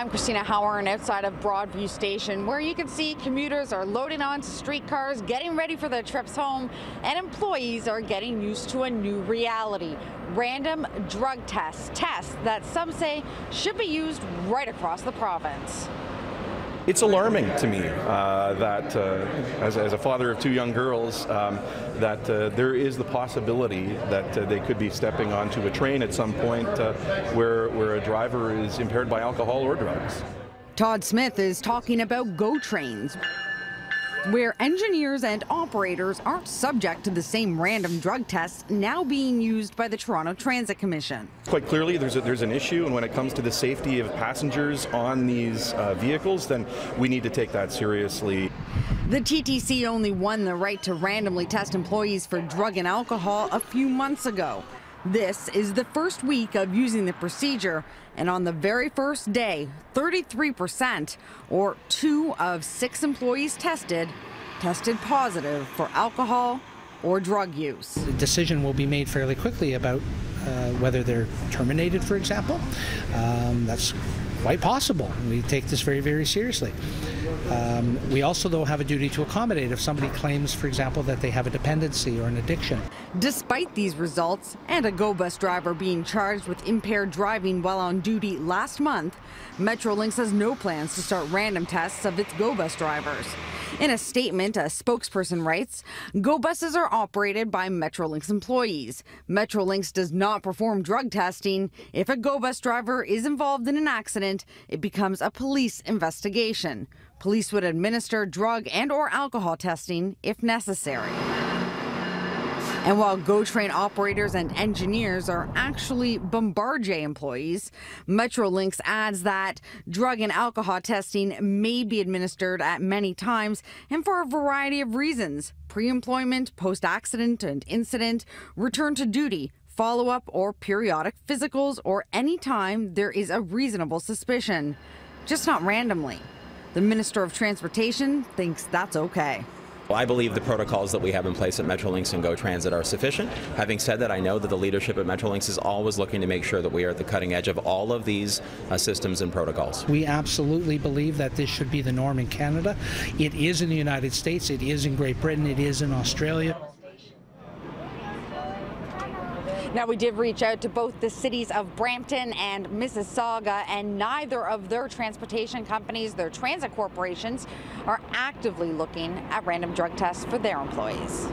I'm Christina Howard outside of Broadview Station, where you can see commuters are loading onto streetcars, getting ready for their trips home, and employees are getting used to a new reality: random drug tests that some say should be used right across the province. It's alarming to me that, as a father of two young girls, that there is the possibility that they could be stepping onto a train at some point where a driver is impaired by alcohol or drugs. Todd Smith is talking about GO trains, where engineers and operators aren't subject to the same random drug tests now being used by the Toronto Transit Commission. Quite clearly there's an issue, and when it comes to the safety of passengers on these vehicles, then we need to take that seriously. The TTC only won the right to randomly test employees for drug and alcohol a few months ago. This is the first week of using the procedure, and on the very first day, 33%, or 2 of 6 employees tested positive for alcohol or drug use. The decision will be made fairly quickly about whether they're terminated, for example. That's quite possible. We take this very, very seriously. We also, though, have a duty to accommodate if somebody claims, for example, that they have a dependency or an addiction. Despite these results, and a GO bus driver being charged with impaired driving while on duty last month, Metrolinx has no plans to start random tests of its GO bus drivers. In a statement, a spokesperson writes, "GO buses are operated by Metrolinx employees. Metrolinx does not perform drug testing. If a GO bus driver is involved in an accident, it becomes a police investigation. Police would administer drug and/or alcohol testing if necessary." And while GO train operators and engineers are actually Bombardier employees, Metrolinx adds that drug and alcohol testing may be administered at many times and for a variety of reasons: pre-employment, post-accident and incident, return to duty, follow-up or periodic physicals, or any time there is a reasonable suspicion. Just not randomly. The Minister of Transportation thinks that's okay. Well, I believe the protocols that we have in place at Metrolinx and GO Transit are sufficient. Having said that, I know that the leadership at Metrolinx is always looking to make sure that we are at the cutting edge of all of these systems and protocols. We absolutely believe that this should be the norm in Canada. It is in the United States, it is in Great Britain, it is in Australia. Now, we did reach out to both the cities of Brampton and Mississauga, and neither of their transportation companies, their transit corporations, are actively looking at random drug tests for their employees.